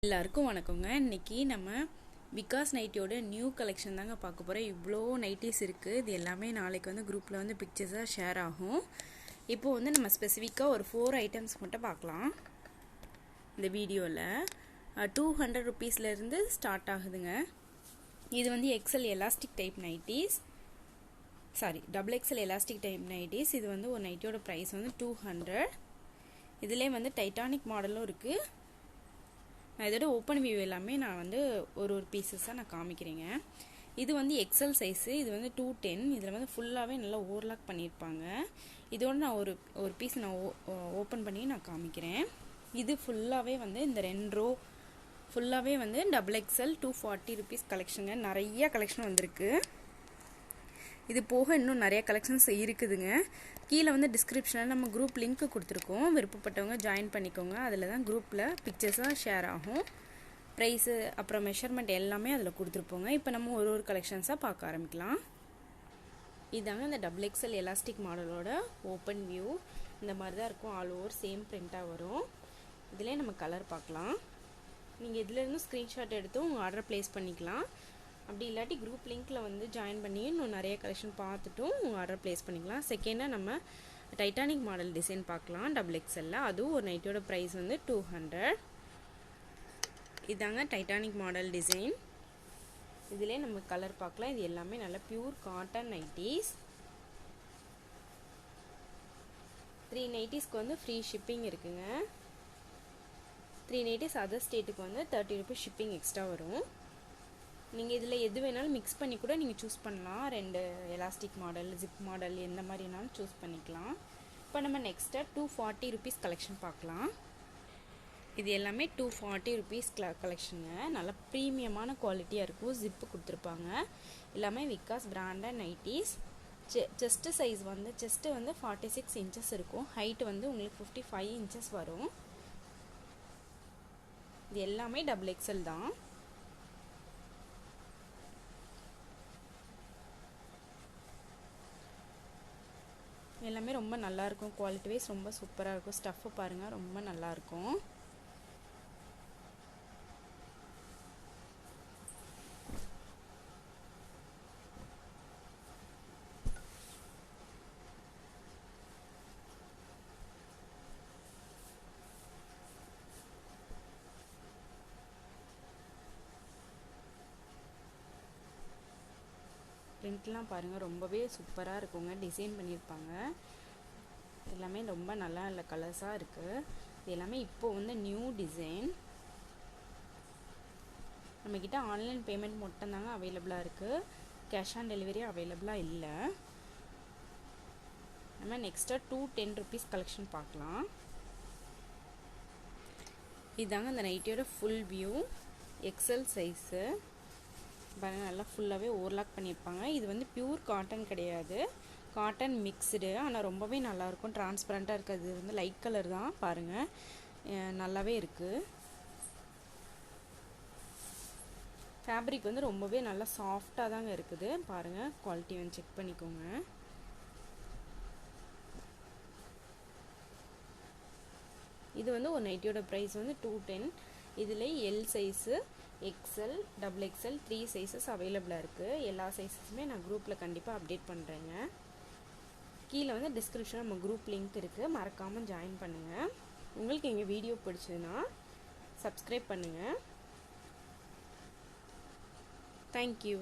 எல்லாருக்கும் வணக்கங்க. இன்னைக்கு நம்ம விகாஸ் நைட்டியோட நியூ கலெக்ஷன் தாங்க பார்க்க போகிறோம். இவ்வளோ நைட்டிஸ் இருக்குது. இது எல்லாமே நாளைக்கு வந்து குரூப்பில் வந்து பிக்சர்ஸாக ஷேர் ஆகும். இப்போது வந்து நம்ம ஸ்பெசிஃபிக்காக ஒரு 4 ஐட்டம்ஸ் மட்டும் பார்க்கலாம். இந்த வீடியோவில் 200 ருபீஸ்லேருந்து ஸ்டார்ட் ஆகுதுங்க. இது வந்து XL elastic type nighties, double XL elastic type nighties. இது வந்து ஒரு நைட்டியோட ப்ரைஸ் வந்து 200. இதிலே வந்து டைட்டானிக் மாடலும் இருக்குது. நான் இதோட ஓப்பன் வியூ எல்லாமே நான் வந்து ஒரு பீசஸாக நான் காமிக்கிறேங்க. இது வந்து எக்ஸல் சைஸு. இது வந்து 210. இதில் வந்து ஃபுல்லாகவே நல்லா ஓவர்லாக் பண்ணியிருப்பாங்க. இதோட நான் ஒரு பீஸ் நான் ஓப்பன் பண்ணி நான் காமிக்கிறேன். இது ஃபுல்லாகவே வந்து இந்த 2 ரோ ஃபுல்லாகவே வந்து டபுள் எக்ஸல் 240 ருபீஸ் கலெக்ஷனுங்க. நிறைய கலெக்ஷன் வந்திருக்கு. இது போக இன்னும் நிறைய கலெக்ஷன்ஸ் இருக்குதுங்க. கீழே வந்து டிஸ்கிரிப்ஷனில் நம்ம குரூப் லிங்க் கொடுத்துருக்கோம். விருப்பப்பட்டவங்க ஜாயின் பண்ணிக்கோங்க. அதில் தான் குரூப்பில் பிக்சர்ஸாக ஷேர் ஆகும். ப்ரைஸு அப்புறம் மெஷர்மெண்ட் எல்லாமே அதில் கொடுத்துருப்போங்க. இப்போ நம்ம ஒரு கலெக்ஷன்ஸாக பார்க்க ஆரம்பிக்கலாம். இதாங்க இந்த டபுள் எக்ஸல் எலாஸ்டிக் மாடலோட ஓப்பன் வியூ. இந்த மாதிரி தான் இருக்கும். ஆல் ஓவர் சேம் பிரிண்ட்டாக வரும். இதிலே நம்ம கலர் பார்க்கலாம். நீங்கள் இதிலேருந்து ஸ்க்ரீன்ஷாட் எடுத்து உங்கள் ஆர்டர் ப்ளேஸ் பண்ணிக்கலாம். அப்படி இல்லாட்டி குரூப் லிங்க்கில் வந்து ஜாயின் பண்ணி இன்னும் நிறைய கலெக்ஷன் பார்த்துட்டும் உங்கள் ஆர்டர் ப்ளேஸ் பண்ணிக்கலாம். செகண்டாக நம்ம டைட்டானிக் மாடல் டிசைன் பார்க்கலாம். டபுள் எக்ஸலில் அதுவும் ஒரு நைட்டியோட ப்ரைஸ் வந்து 200. இதாங்க டைட்டானிக் மாடல் டிசைன். இதிலே நம்ம கலர் பார்க்கலாம். இது எல்லாமே நல்ல பியூர் காட்டன் நைட்டிஸ். 3 நைட்டிஸ்க்கு வந்து ஃப்ரீ ஷிப்பிங் இருக்குங்க. 3 நைட்டிஸ் அதர் ஸ்டேட்டுக்கு வந்து 30 ருபீஸ் ஷிப்பிங் எக்ஸ்ட்ரா வரும். நீங்கள் இதில் எது வேணாலும் மிக்ஸ் பண்ணி கூட நீங்கள் சூஸ் பண்ணலாம். 2 எலாஸ்டிக் மாடல், ஜிப் மாடல் எந்த மாதிரினாலும் சூஸ் பண்ணிக்கலாம். இப்போ நம்ம நெக்ஸ்ட்டாக 240 ருபீஸ் கலெக்ஷன் பார்க்கலாம். இது எல்லாமே 240 ருபீஸ் கலெக்ஷனுங்க. நல்ல ப்ரீமியமான குவாலிட்டியாக இருக்கும். ஜிப்பு கொடுத்துருப்பாங்க. எல்லாமே Vikas branded nighties. Chest size வந்து செஸ்ட்டு வந்து 46 இன்ச்சஸ் இருக்கும். ஹைட்டு வந்து உங்களுக்கு 55 இன்ச்சஸ் வரும். இது எல்லாமே டபுள் எக்ஸல் தான். எல்லாமே ரொம்ப நல்லாயிருக்கும். குவாலிட்டி வைஸ் ரொம்ப சூப்பராக இருக்கும். ஸ்டஃப்பு பாருங்கள், ரொம்ப நல்லாயிருக்கும். பிரிண்ட்லாம் பாருங்கள், ரொம்பவே சூப்பராக இருக்குங்க. டிசைன் பண்ணியிருப்பாங்க. எல்லாமே ரொம்ப நல்ல கலர்ஸாக இருக்குது. இது எல்லாமே இப்போது வந்து நியூ டிசைன். நம்மக்கிட்ட ஆன்லைன் பேமெண்ட் மட்டும்தாங்க அவைலபிளாக இருக்குது. கேஷ் ஆன் டெலிவரி அவைலபிளாக இல்லை. நம்ம நெக்ஸ்ட்டாக 210 ருபீஸ் கலெக்ஷன் பார்க்கலாம். இதாங்க இந்த நைட்டியோட ஃபுல் வியூ. எக்ஸல் சைஸு பாருங்கள், நல்லா ஃபுல்லாகவே ஓவர்லாக் பண்ணியிருப்பாங்க. இது வந்து பியூர் காட்டன் கிடையாது, காட்டன் மிக்ஸ்டு. ஆனால் ரொம்பவே நல்லாயிருக்கும். டிரான்ஸ்பரண்ட்டாக இருக்குது. இது வந்து லைட் கலர் தான். பாருங்கள், நல்லாவே இருக்குது. ஃபேப்ரிக் வந்து ரொம்பவே நல்லா சாஃப்டாக தாங்க இருக்குது. பாருங்கள், குவாலிட்டி வந்து செக் பண்ணிக்கோங்க. இது வந்து ஒரு நைட்டியோட ப்ரைஸ் வந்து 210. இதில் L size, XL, double XL 3 sizes அவைலபிளாக இருக்குது. எல்லா சைஸஸுமே நான் குரூப்பில் கண்டிப்பாக அப்டேட் பண்ணுறேங்க. கீழே வந்து டிஸ்கிரிப்ஷனில் நம்ம குரூப் லிங்க் இருக்குது. மறக்காமல் ஜாயின் பண்ணுங்கள். உங்களுக்கு எங்கள் வீடியோ பிடிச்சதுன்னா சப்ஸ்கிரைப் பண்ணுங்கள். தேங்க்யூ.